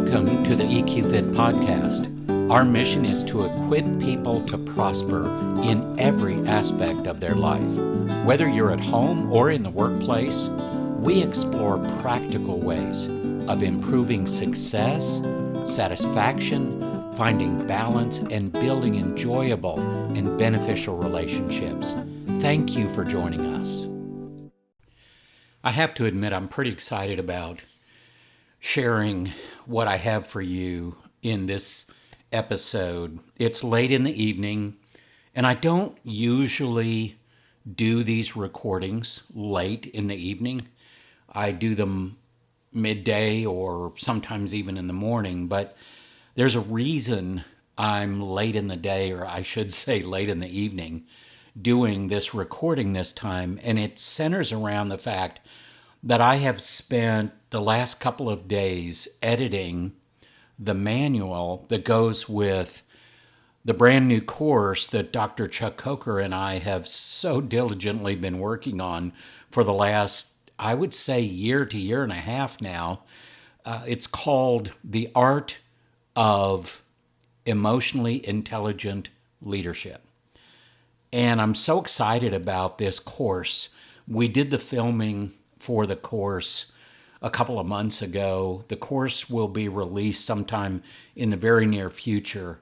Welcome to the EQ Fit podcast. Our mission is to equip people to prosper in every aspect of their life. Whether you're at home or in the workplace, we explore practical ways of improving success, satisfaction, finding balance, and building enjoyable and beneficial relationships. Thank you for joining us. I have to admit, I'm pretty excited about sharing what I have for you in this episode. It's late in the evening, and I don't usually do these recordings late in the evening. I do them midday or sometimes even in the morning, but there's a reason I'm late in the day, or I should say late in the evening, doing this recording this time, and it centers around the fact that I have spent the last couple of days editing the manual that goes with the brand new course that Dr. Chuck Coker and I have so diligently been working on for the last, I would say, year to year and a half now. It's called The Art of Emotionally Intelligent Leadership. And I'm so excited about this course. We did the filming for the course a couple of months ago. The course will be released sometime in the very near future.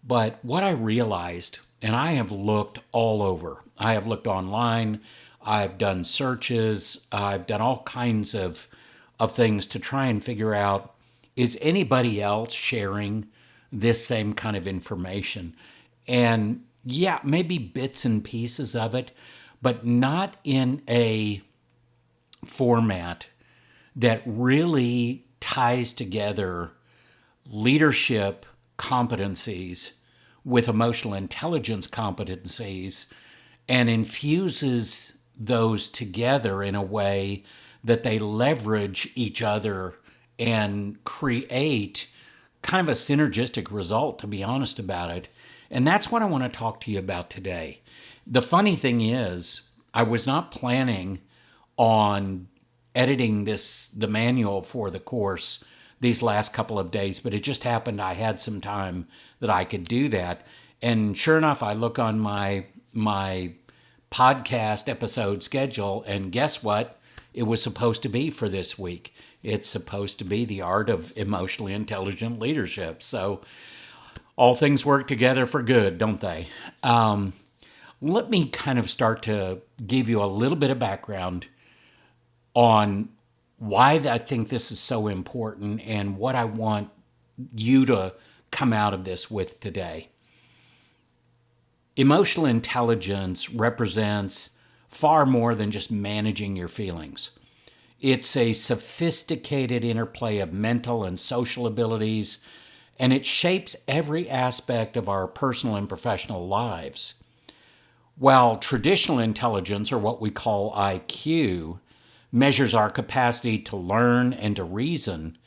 But what I realized, and I have looked all over, I have looked online, I've done searches, I've done all kinds of things to try and figure out, is anybody else sharing this same kind of information? And yeah, maybe bits and pieces of it, but not in a format that really ties together leadership competencies with emotional intelligence competencies and infuses those together in a way that they leverage each other and create kind of a synergistic result, to be honest about it. And that's what I want to talk to you about today. The funny thing is, I was not planning on editing the manual for the course these last couple of days, but it just happened I had some time that I could do that. And sure enough, I look on my podcast episode schedule, and guess what? It was supposed to be for this week. It's supposed to be The Art of Emotionally Intelligent Leadership. So all things work together for good, don't they? Let me kind of start to give you a little bit of background on why I think this is so important and what I want you to come out of this with today. Emotional intelligence represents far more than just managing your feelings. It's a sophisticated interplay of mental and social abilities, and it shapes every aspect of our personal and professional lives. While traditional intelligence, or what we call IQ, measures our capacity to learn and to reason,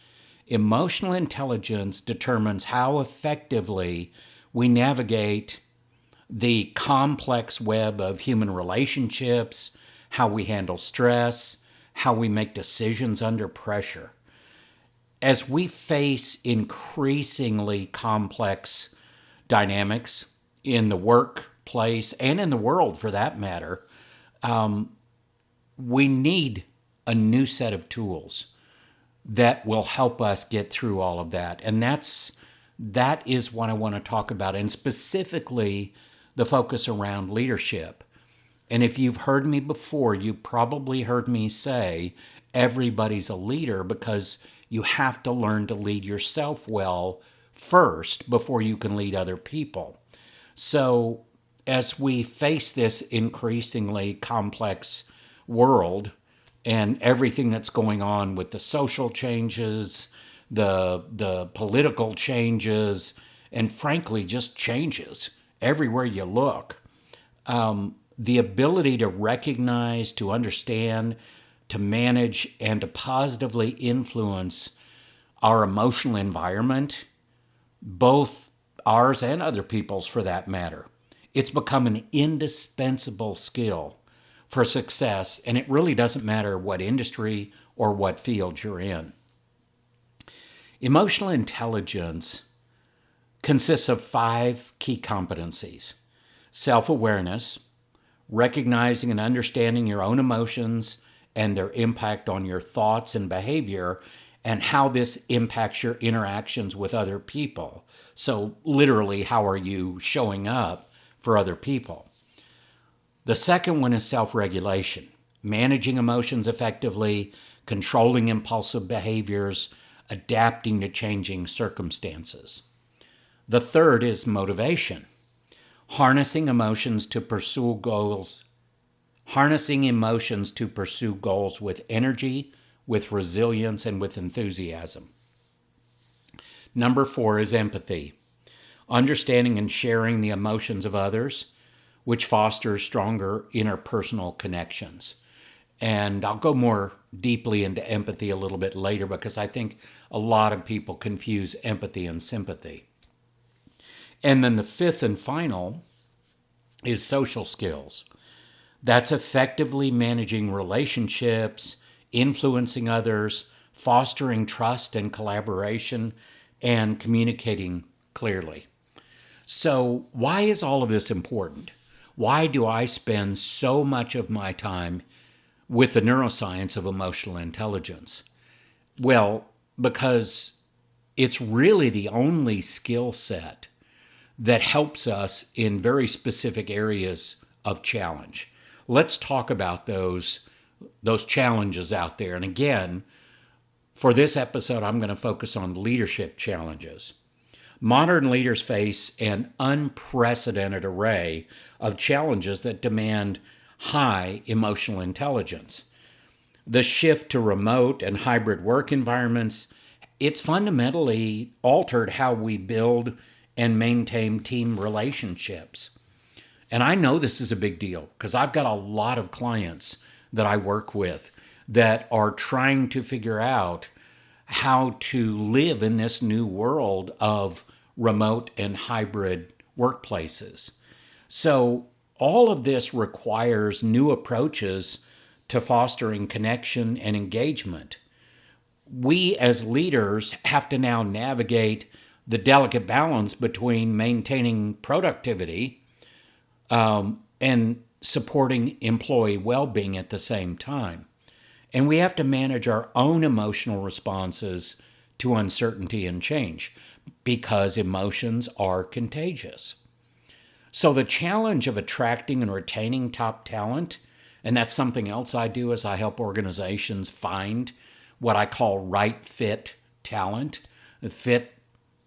emotional intelligence determines how effectively we navigate the complex web of human relationships, how we handle stress, how we make decisions under pressure. As we face increasingly complex dynamics in the workplace and in the world for that matter, we need a new set of tools that will help us get through all of that. And that is what I want to talk about, and specifically the focus around leadership. And if you've heard me before, you probably heard me say everybody's a leader, because you have to learn to lead yourself well first before you can lead other people. So as we face this increasingly complex world and everything that's going on with the social changes, the political changes, and frankly, just changes everywhere you look, the ability to recognize, to understand, to manage, and to positively influence our emotional environment, both ours and other people's for that matter, it's become an indispensable skill for success, and it really doesn't matter what industry or what field you're in. Emotional intelligence consists of 5 key competencies: self-awareness, recognizing and understanding your own emotions and their impact on your thoughts and behavior, and how this impacts your interactions with other people. So literally, how are you showing up for other people? The second one is self-regulation, managing emotions effectively, controlling impulsive behaviors, adapting to changing circumstances. The third is motivation, harnessing emotions to pursue goals with energy, with resilience, and with enthusiasm. Number 4 is empathy, understanding and sharing the emotions of others, which fosters stronger interpersonal connections. And I'll go more deeply into empathy a little bit later, because I think a lot of people confuse empathy and sympathy. And then the 5th and final is social skills. That's effectively managing relationships, influencing others, fostering trust and collaboration, and communicating clearly. So why is all of this important? Why do I spend so much of my time with the neuroscience of emotional intelligence? Well, because it's really the only skill set that helps us in very specific areas of challenge. Let's talk about those challenges out there. And again, for this episode, I'm going to focus on leadership challenges. Modern leaders face an unprecedented array of challenges that demand high emotional intelligence. The shift to remote and hybrid work environments, it's fundamentally altered how we build and maintain team relationships. And I know this is a big deal because I've got a lot of clients that I work with that are trying to figure out how to live in this new world of remote and hybrid workplaces. So all of this requires new approaches to fostering connection and engagement. We as leaders have to now navigate the delicate balance between maintaining productivity and supporting employee well-being at the same time. And we have to manage our own emotional responses to uncertainty and change, because emotions are contagious. So the challenge of attracting and retaining top talent, and that's something else I do, is I help organizations find what I call right fit talent, fit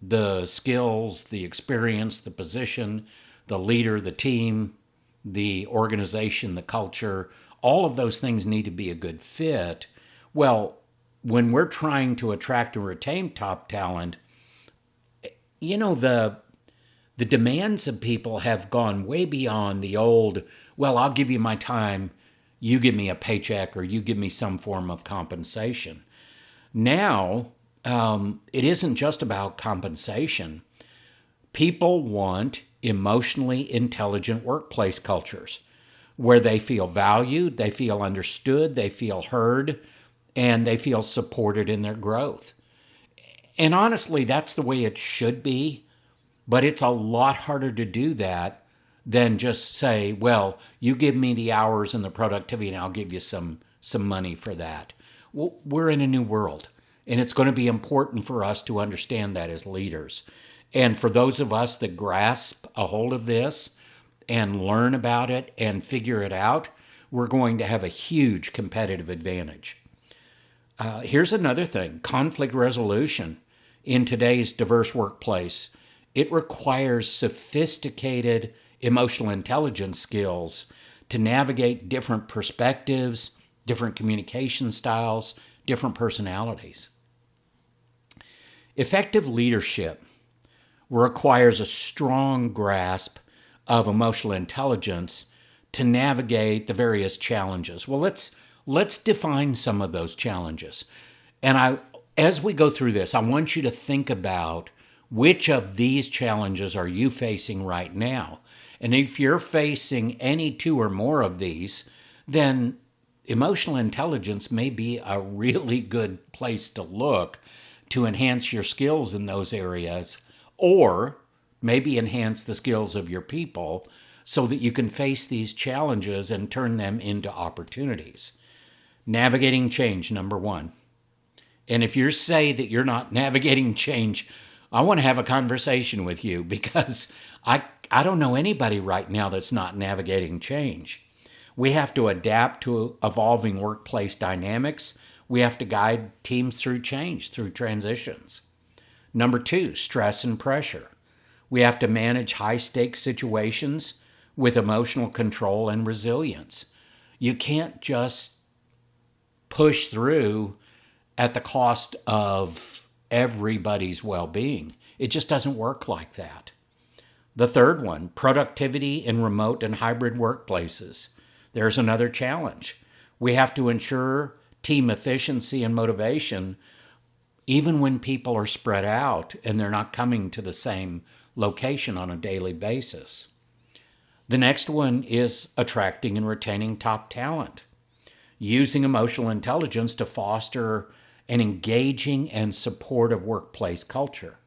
the skills, the experience, the position, the leader, the team, the organization, the culture. All of those things need to be a good fit. Well, when we're trying to attract and retain top talent, the demands of people have gone way beyond the old, well, I'll give you my time, you give me a paycheck, or you give me some form of compensation. Now, it isn't just about compensation. People want emotionally intelligent workplace cultures where they feel valued, they feel understood, they feel heard, and they feel supported in their growth. And honestly, that's the way it should be, but it's a lot harder to do that than just say, well, you give me the hours and the productivity and I'll give you some money for that. Well, we're in a new world, and it's going to be important for us to understand that as leaders. And for those of us that grasp a hold of this and learn about it and figure it out, we're going to have a huge competitive advantage. Here's another thing: conflict resolution in today's diverse workplace. It requires sophisticated emotional intelligence skills to navigate different perspectives, different communication styles, different personalities. Effective leadership requires a strong grasp of emotional intelligence to navigate the various challenges. Well, let's define some of those challenges. And as we go through this, I want you to think about which of these challenges are you facing right now. And if you're facing any 2 or more of these, then emotional intelligence may be a really good place to look to enhance your skills in those areas, or maybe enhance the skills of your people so that you can face these challenges and turn them into opportunities. Navigating change, number one. And if you say that you're not navigating change, I want to have a conversation with you, because I don't know anybody right now that's not navigating change. We have to adapt to evolving workplace dynamics. We have to guide teams through change, through transitions. Number two, stress and pressure. We have to manage high-stakes situations with emotional control and resilience. You can't just push through at the cost of everybody's well-being. It just doesn't work like that. The third one, productivity in remote and hybrid workplaces. There's another challenge. We have to ensure team efficiency and motivation even when people are spread out and they're not coming to the same location on a daily basis. The next one is attracting and retaining top talent, using emotional intelligence to foster an engaging and supportive workplace culture.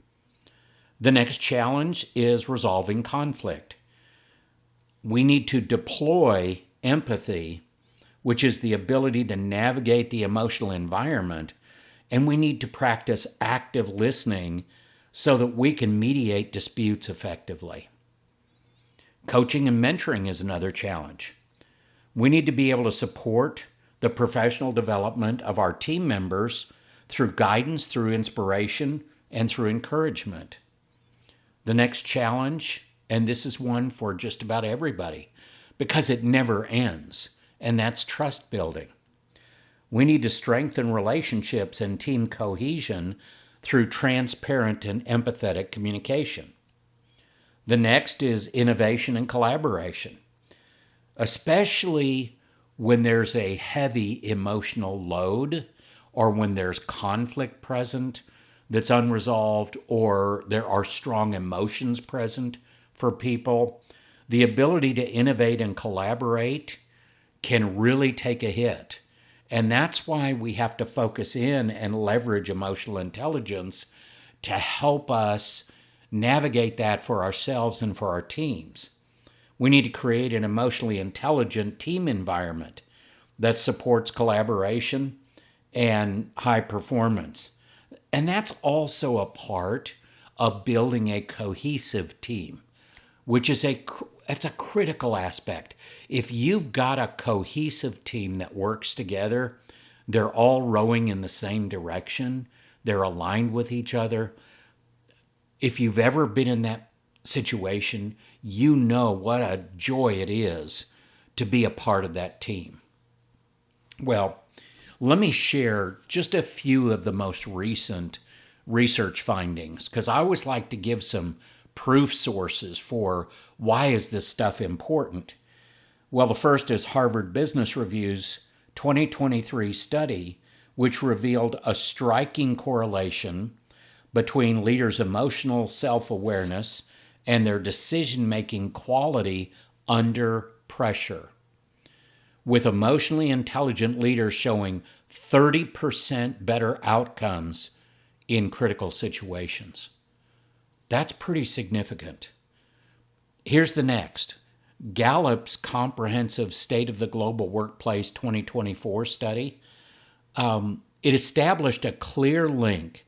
The next challenge is resolving conflict. We need to deploy empathy, which is the ability to navigate the emotional environment, and we need to practice active listening so that we can mediate disputes effectively. Coaching and mentoring is another challenge. We need to be able to support the professional development of our team members through guidance, through inspiration, and through encouragement. The next challenge, and this is one for just about everybody, because it never ends, and that's trust building. We need to strengthen relationships and team cohesion through transparent and empathetic communication. The next is innovation and collaboration, especially when there's a heavy emotional load or when there's conflict present that's unresolved, or there are strong emotions present for people. The ability to innovate and collaborate can really take a hit. And that's why we have to focus in and leverage emotional intelligence to help us navigate that for ourselves and for our teams. We need to create an emotionally intelligent team environment that supports collaboration and high performance. And that's also a part of building a cohesive team, which is it's a critical aspect. If you've got a cohesive team that works together, they're all rowing in the same direction, they're aligned with each other. If you've ever been in that situation, you know what a joy it is to be a part of that team. Well, let me share just a few of the most recent research findings, because I always like to give some proof sources for why is this stuff important. Well, the first is Harvard Business Review's 2023 study, which revealed a striking correlation between leaders' emotional self-awareness and their decision-making quality under pressure, with emotionally intelligent leaders showing 30% better outcomes in critical situations. That's pretty significant. Here's the next. Gallup's comprehensive State of the Global Workplace 2024 study, it established a clear link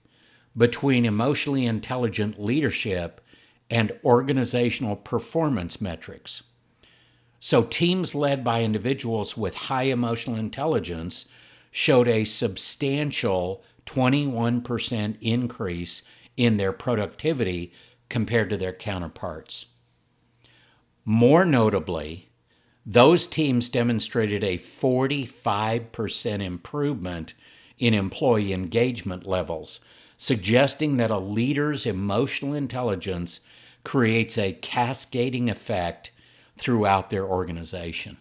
between emotionally intelligent leadership and organizational performance metrics. So teams led by individuals with high emotional intelligence showed a substantial 21% increase in their productivity compared to their counterparts. More notably, those teams demonstrated a 45% improvement in employee engagement levels, suggesting that a leader's emotional intelligence creates a cascading effect throughout their organization.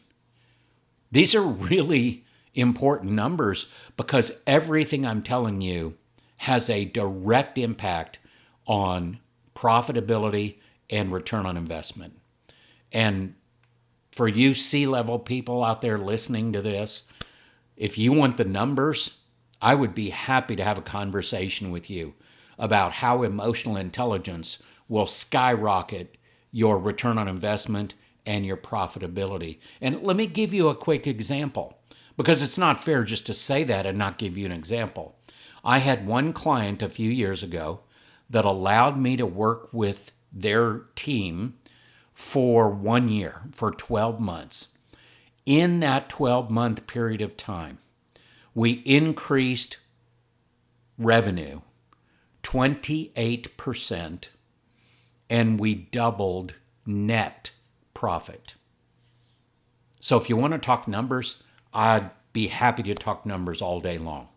These are really important numbers because everything I'm telling you has a direct impact on profitability and return on investment. And for you C-level people out there listening to this, if you want the numbers, I would be happy to have a conversation with you about how emotional intelligence will skyrocket your return on investment and your profitability. And let me give you a quick example, because it's not fair just to say that and not give you an example. I had one client a few years ago that allowed me to work with their team for 1 year, for 12 months. In that 12-month period of time, we increased revenue 28%, and we doubled net profit. So if you want to talk numbers, I'd be happy to talk numbers all day long.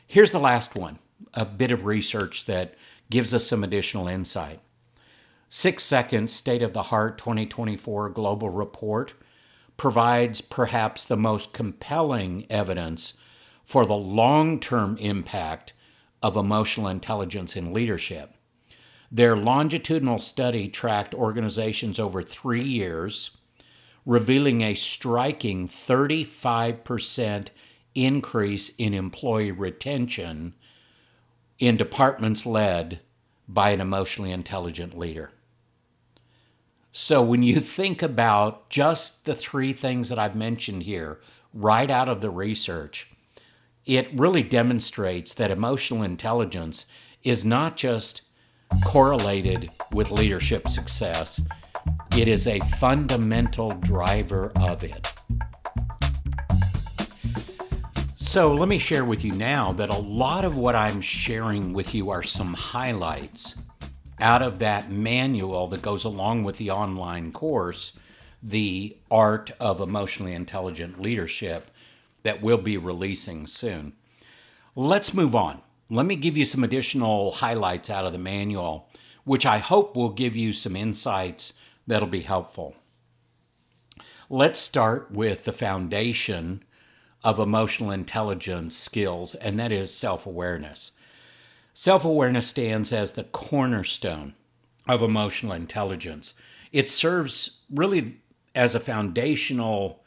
Here's the last one, a bit of research that gives us some additional insight. 6 Seconds State of the Heart 2024 Global Report provides perhaps the most compelling evidence for the long-term impact of emotional intelligence in leadership. Their longitudinal study tracked organizations over 3 years, revealing a striking 35% increase in employee retention in departments led by an emotionally intelligent leader. So when you think about just the 3 things that I've mentioned here, right out of the research, it really demonstrates that emotional intelligence is not just correlated with leadership success, it is a fundamental driver of it. So let me share with you now that a lot of what I'm sharing with you are some highlights out of that manual that goes along with the online course, The Art of Emotionally Intelligent Leadership, that we'll be releasing soon. Let's move on. Let me give you some additional highlights out of the manual, which I hope will give you some insights that'll be helpful. Let's start with the foundation of emotional intelligence skills, and that is self-awareness. Self-awareness stands as the cornerstone of emotional intelligence. It serves really as a foundational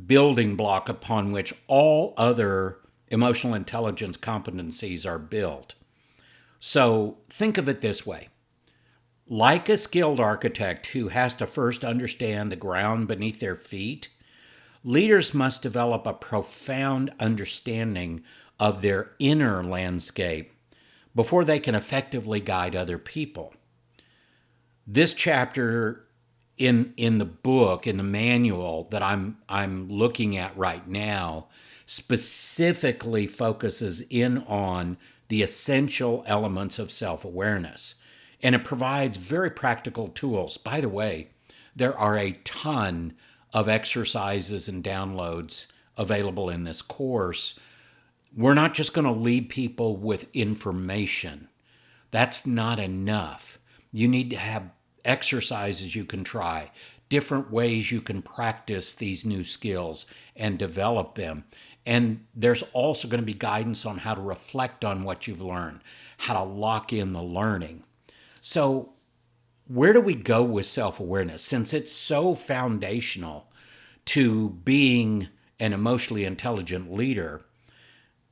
building block upon which all other emotional intelligence competencies are built. So think of it this way. Like a skilled architect who has to first understand the ground beneath their feet, leaders must develop a profound understanding of their inner landscape before they can effectively guide other people. This chapter in the book, in the manual that I'm looking at right now, specifically focuses in on the essential elements of self-awareness. And it provides very practical tools. By the way, there are a ton of exercises and downloads available in this course. We're not just going to leave people with information. That's not enough. You need to have exercises you can try, different ways you can practice these new skills and develop them. And there's also going to be guidance on how to reflect on what you've learned, how to lock in the learning. So where do we go with self-awareness? Since it's so foundational to being an emotionally intelligent leader,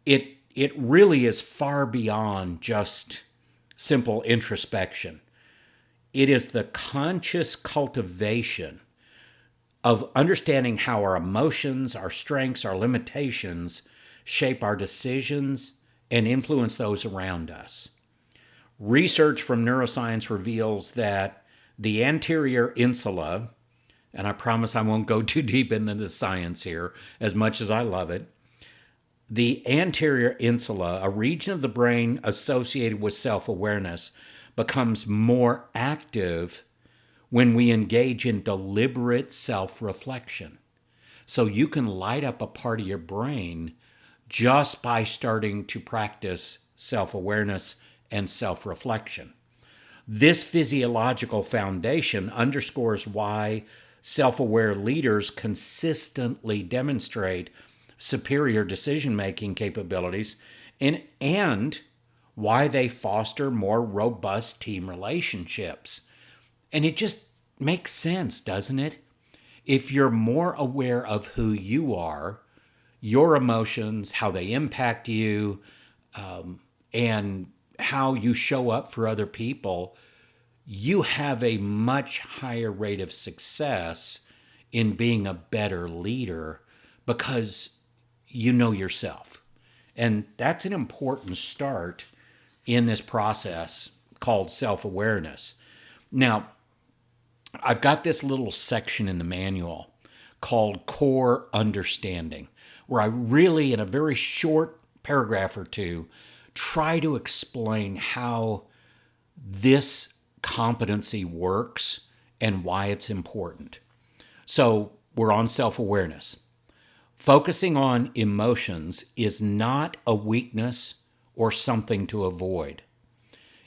it really is far beyond just simple introspection. It is the conscious cultivation of understanding how our emotions, our strengths, our limitations shape our decisions and influence those around us. Research from neuroscience reveals that the anterior insula, and I promise I won't go too deep into the science here, as much as I love it, the anterior insula, a region of the brain associated with self-awareness, becomes more active when we engage in deliberate self-reflection. So you can light up a part of your brain just by starting to practice self-awareness and self-reflection. This physiological foundation underscores why self-aware leaders consistently demonstrate superior decision-making capabilities and why they foster more robust team relationships. And it just makes sense, doesn't it? If you're more aware of who you are, your emotions, how they impact you, and how you show up for other people, you have a much higher rate of success in being a better leader because you know yourself. And that's an important start in this process called self-awareness. Now, I've got this little section in the manual called Core Understanding, where I really, in a very short paragraph or two, try to explain how this competency works and why it's important. So we're on self-awareness. Focusing on emotions is not a weakness or something to avoid.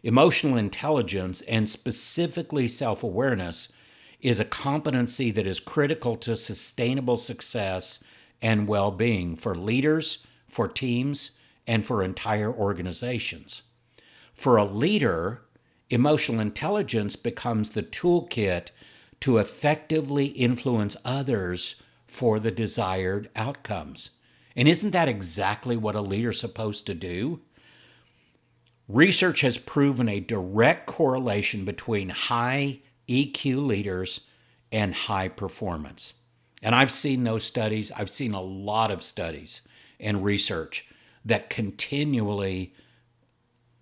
Emotional intelligence, and specifically self-awareness, is a competency that is critical to sustainable success and well-being for leaders, for teams, and for entire organizations. For a leader, emotional intelligence becomes the toolkit to effectively influence others for the desired outcomes. And isn't that exactly what a leader's supposed to do? Research has proven a direct correlation between high EQ leaders and high performance. And I've seen those studies. I've seen a lot of studies and research that continually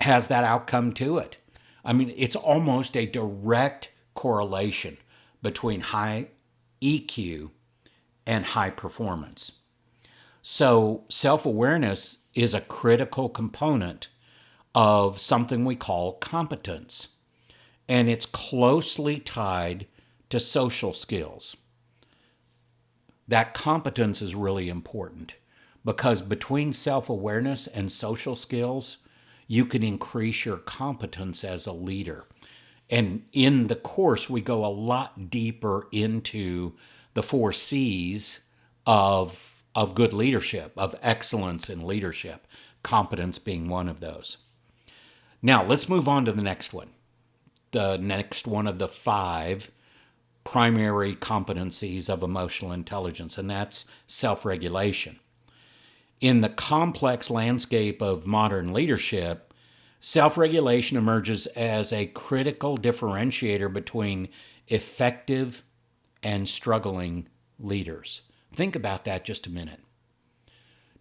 has that outcome to it. I mean, it's almost a direct correlation between high EQ and high performance. So self-awareness is a critical component of something we call competence, and it's closely tied to social skills. That competence is really important because between self-awareness and social skills, you can increase your competence as a leader. And in the course, we go a lot deeper into the 4 C's of good leadership, of excellence in leadership, competence being one of those. Now, let's move on to the next one. The next one of the 5 primary competencies of emotional intelligence, and that's self-regulation. In the complex landscape of modern leadership, self-regulation emerges as a critical differentiator between effective and struggling leaders. Think about that just a minute.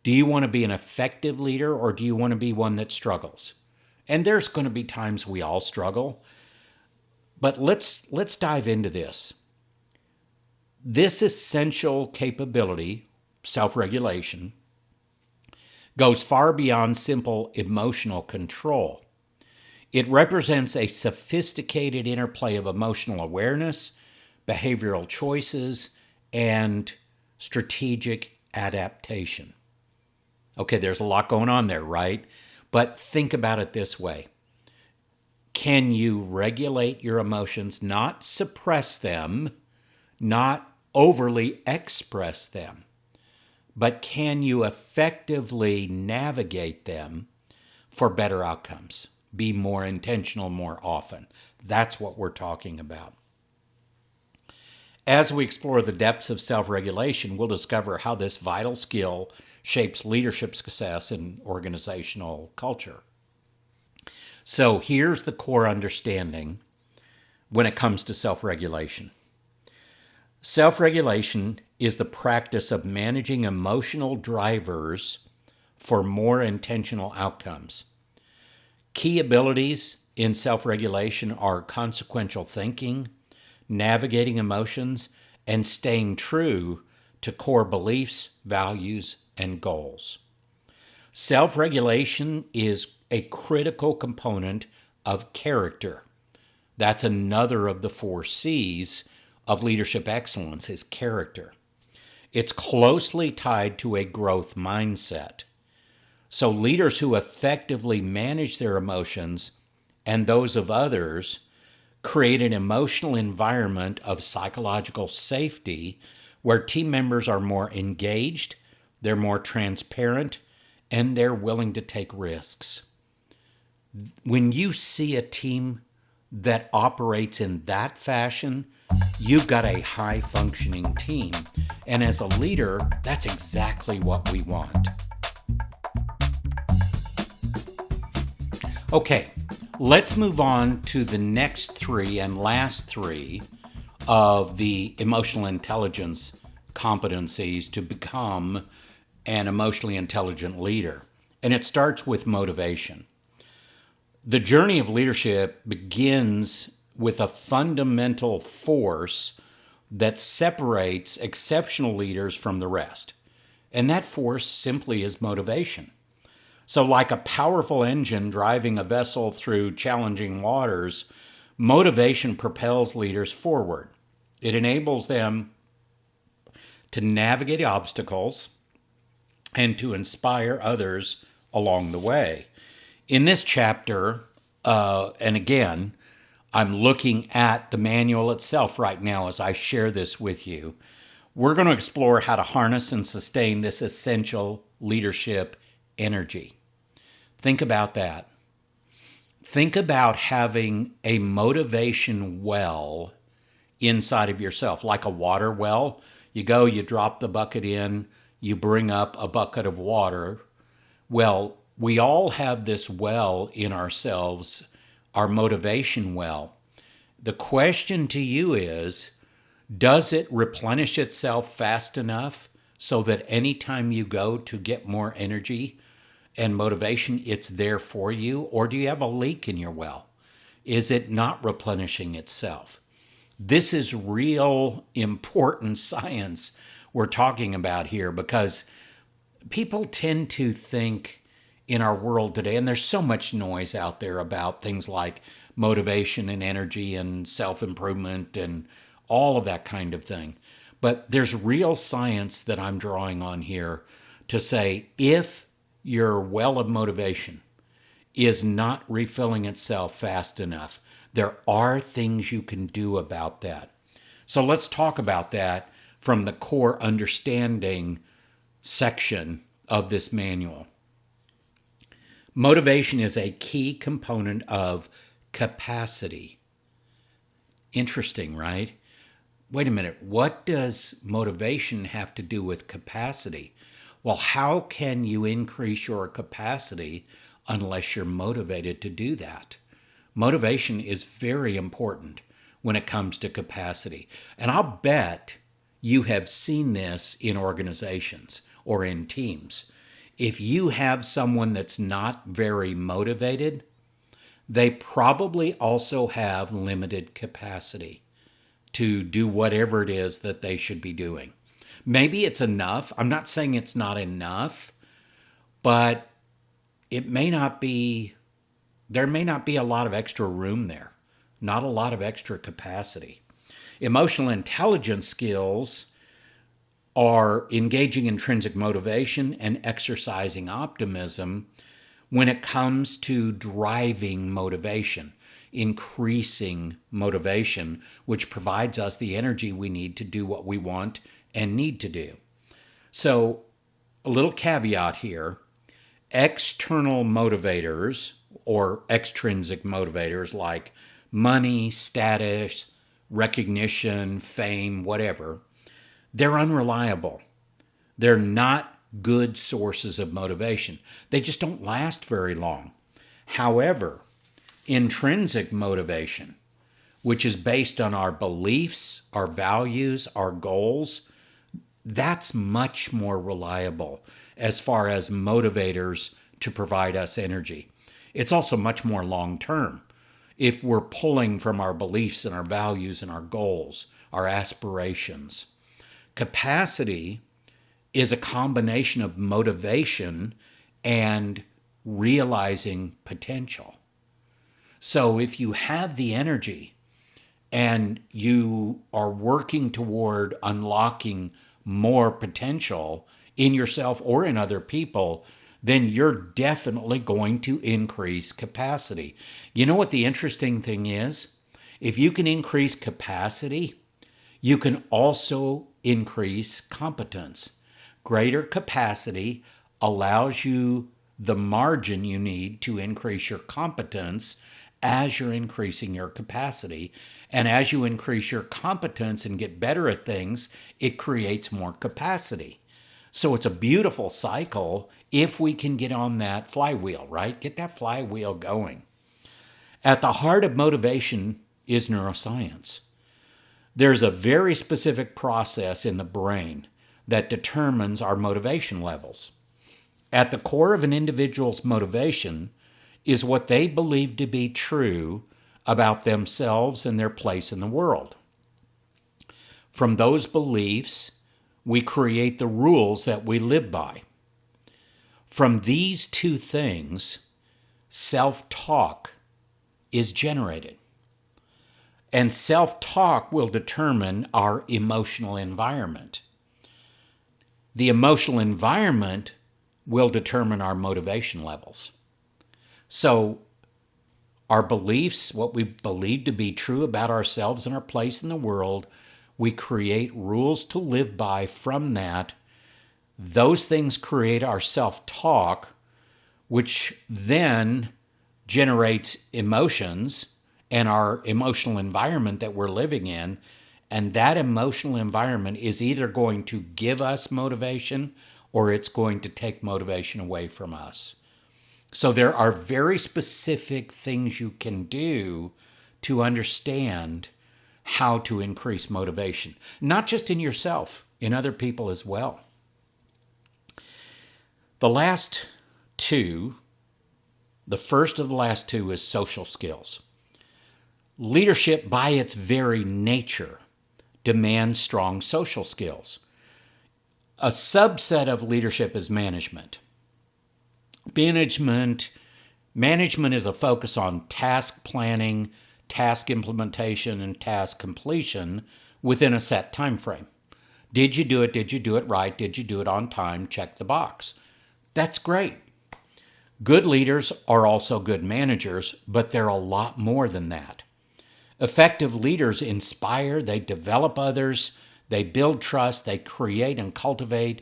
Do you want to be an effective leader, or do you want to be one that struggles? And there's going to be times we all struggle. But let's dive into this. This essential capability, self-regulation, goes far beyond simple emotional control. It represents a sophisticated interplay of emotional awareness, behavioral choices, and strategic adaptation. Okay, there's a lot going on there, right? But think about it this way. Can you regulate your emotions, not suppress them, not overly express them, but can you effectively navigate them for better outcomes? Be more intentional more often. That's what we're talking about. As we explore the depths of self-regulation, we'll discover how this vital skill shapes leadership success and organizational culture. So here's the core understanding when it comes to self-regulation. Self-regulation is the practice of managing emotional drivers for more intentional outcomes. Key abilities in self-regulation are consequential thinking, navigating emotions, and staying true to core beliefs, values, and goals. Self-regulation is a critical component of character. That's another of the 4 C's of leadership excellence, is character. It's closely tied to a growth mindset. So leaders who effectively manage their emotions and those of others create an emotional environment of psychological safety where team members are more engaged, they're more transparent, and they're willing to take risks. When you see a team that operates in that fashion, you've got a high-functioning team. And as a leader, that's exactly what we want. Okay, let's move on to the next three and last three of the emotional intelligence competencies to become an emotionally intelligent leader. And it starts with motivation. The journey of leadership begins with a fundamental force that separates exceptional leaders from the rest. And that force simply is motivation. So, like a powerful engine driving a vessel through challenging waters, motivation propels leaders forward. It enables them to navigate obstacles and to inspire others along the way. In this chapter, and again, I'm looking at the manual itself right now as I share this with you, we're going to explore how to harness and sustain this essential leadership energy. Think about that. Think about having a motivation well inside of yourself, like a water well. You go, you drop the bucket in, you bring up a bucket of water. Well, we all have this well in ourselves, our motivation well. The question to you is, does it replenish itself fast enough so that anytime you go to get more energy and motivation, it's there for you? Or do you have a leak in your well? Is it not replenishing itself? This is real important science we're talking about here, because people tend to think in our world today, and there's so much noise out there about things like motivation and energy and self-improvement and all of that kind of thing. But there's real science that I'm drawing on here to say, if your well of motivation is not refilling itself fast enough, there are things you can do about that. So let's talk about that from the core understanding section of this manual. Motivation is a key component of capacity. Interesting, right? Wait a minute. What does motivation have to do with capacity? Well, how can you increase your capacity unless you're motivated to do that? Motivation is very important when it comes to capacity. And I'll bet you have seen this in organizations or in teams. If you have someone that's not very motivated, they probably also have limited capacity to do whatever it is that they should be doing. Maybe it's enough. I'm not saying it's not enough, but it may not be, there may not be a lot of extra room there, not a lot of extra capacity. Emotional intelligence skills are engaging intrinsic motivation and exercising optimism when it comes to driving motivation, increasing motivation, which provides us the energy we need to do what we want and need to do. So, a little caveat here, external motivators or extrinsic motivators like money, status, recognition, fame, whatever, they're unreliable. They're not good sources of motivation. They just don't last very long. However, intrinsic motivation, which is based on our beliefs, our values, our goals, that's much more reliable as far as motivators to provide us energy. It's also much more long-term. If we're pulling from our beliefs and our values and our goals, our aspirations. Capacity is a combination of motivation and realizing potential. So if you have the energy and you are working toward unlocking more potential in yourself or in other people, then you're definitely going to increase capacity. You know what the interesting thing is? If you can increase capacity, you can also increase competence. Greater capacity allows you the margin you need to increase your competence as you're increasing your capacity. And as you increase your competence and get better at things, it creates more capacity. So it's a beautiful cycle if we can get on that flywheel, right? Get that flywheel going. At the heart of motivation is neuroscience. There's a very specific process in the brain that determines our motivation levels. At the core of an individual's motivation is what they believe to be true about themselves and their place in the world. From those beliefs, we create the rules that we live by. From these two things, self-talk is generated. And self-talk will determine our emotional environment. The emotional environment will determine our motivation levels. So our beliefs, what we believe to be true about ourselves and our place in the world, we create rules to live by from that. Those things create our self-talk, which then generates emotions and our emotional environment that we're living in. And that emotional environment is either going to give us motivation or it's going to take motivation away from us. So there are very specific things you can do to understand how to increase motivation, not just in yourself, in other people as well. The last two, the first of the last two is social skills. Leadership, by its very nature, demands strong social skills. A subset of leadership is management. Management is a focus on task planning, task implementation, and task completion within a set time frame. Did you do it? Did you do it right? Did you do it on time? Check the box. That's great. Good leaders are also good managers, but they're a lot more than that. Effective leaders inspire, they develop others, they build trust, they create and cultivate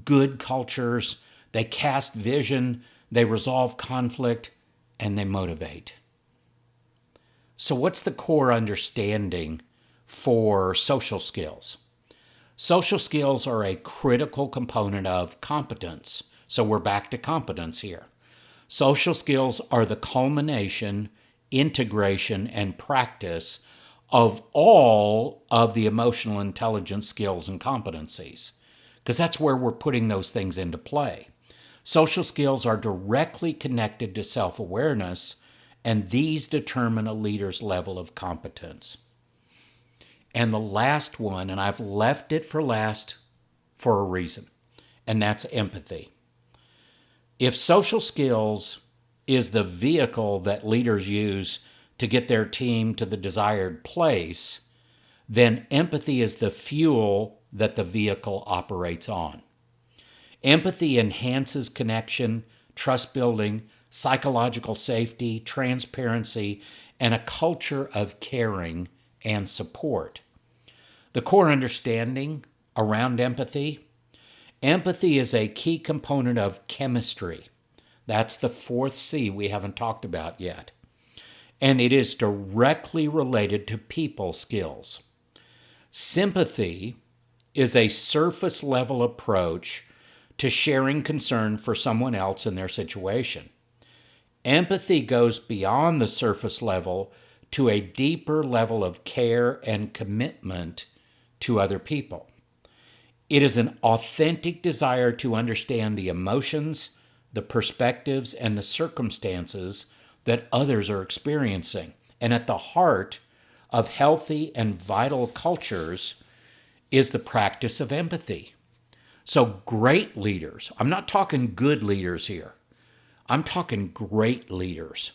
good cultures, they cast vision, they resolve conflict, and they motivate. So what's the core understanding for social skills? Social skills are a critical component of competence. So we're back to competence here. Social skills are the culmination, integration, and practice of all of the emotional intelligence skills and competencies, because that's where we're putting those things into play. Social skills are directly connected to self-awareness, and these determine a leader's level of competence. And the last one, and I've left it for last for a reason, and that's empathy. If social skills is the vehicle that leaders use to get their team to the desired place, then empathy is the fuel that the vehicle operates on. Empathy enhances connection, trust building, psychological safety, transparency, and a culture of caring and support. The core understanding around empathy is a key component of chemistry. That's the fourth C we haven't talked about yet. And it is directly related to people skills. Sympathy is a surface level approach to sharing concern for someone else in their situation. Empathy goes beyond the surface level to a deeper level of care and commitment to other people. It is an authentic desire to understand the emotions, the perspectives, and the circumstances that others are experiencing. And at the heart of healthy and vital cultures is the practice of empathy. So great leaders, I'm not talking good leaders here, I'm talking great leaders,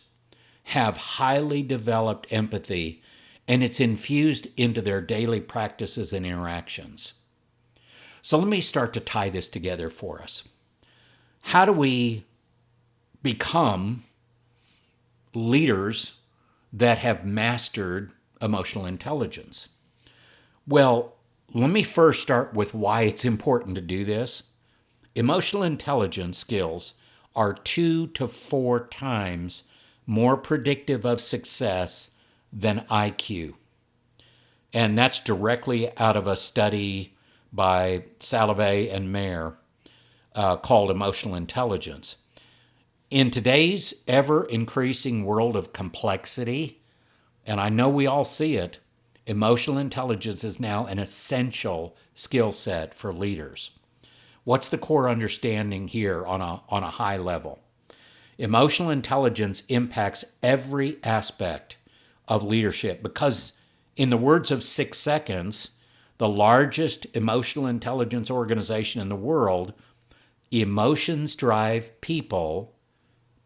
have highly developed empathy, and it's infused into their daily practices and interactions. So let me start to tie this together for us. How do we become leaders that have mastered emotional intelligence? Well, let me first start with why it's important to do this. Emotional intelligence skills are 2 to 4 times more predictive of success than IQ. And that's directly out of a study by Salovey and Mayer called Emotional Intelligence. In today's ever-increasing world of complexity, and I know we all see it, emotional intelligence is now an essential skill set for leaders. What's the core understanding here on a high level? Emotional intelligence impacts every aspect of leadership because, in the words of 6 Seconds, the largest emotional intelligence organization in the world, emotions drive people,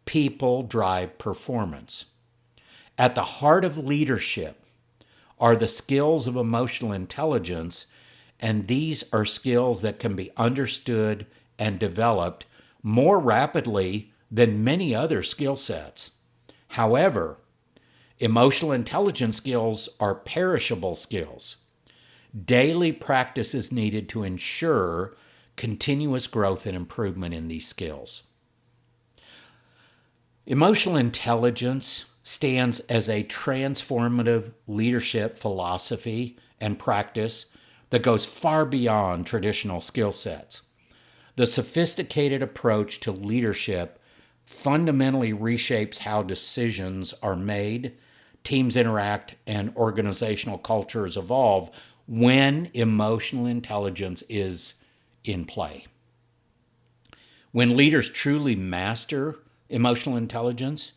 people drive performance. At the heart of leadership are the skills of emotional intelligence, and these are skills that can be understood and developed more rapidly than many other skill sets. However, emotional intelligence skills are perishable skills. Daily practice is needed to ensure continuous growth and improvement in these skills. Emotional intelligence stands as a transformative leadership philosophy and practice that goes far beyond traditional skill sets. The sophisticated approach to leadership fundamentally reshapes how decisions are made, teams interact, and organizational cultures evolve when emotional intelligence is in play. When leaders truly master emotional intelligence,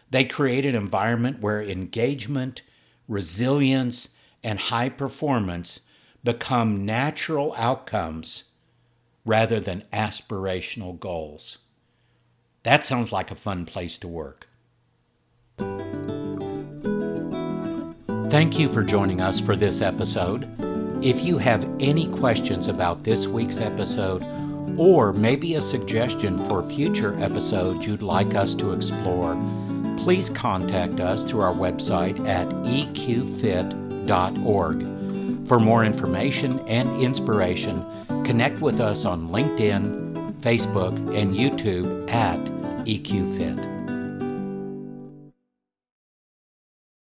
they create an environment where engagement, resilience, and high performance become natural outcomes rather than aspirational goals. That sounds like a fun place to work. Thank you for joining us for this episode. If you have any questions about this week's episode, or maybe a suggestion for future episodes you'd like us to explore, please contact us through our website at eqfit.org. For more information and inspiration, connect with us on LinkedIn, Facebook, and YouTube at EQFit.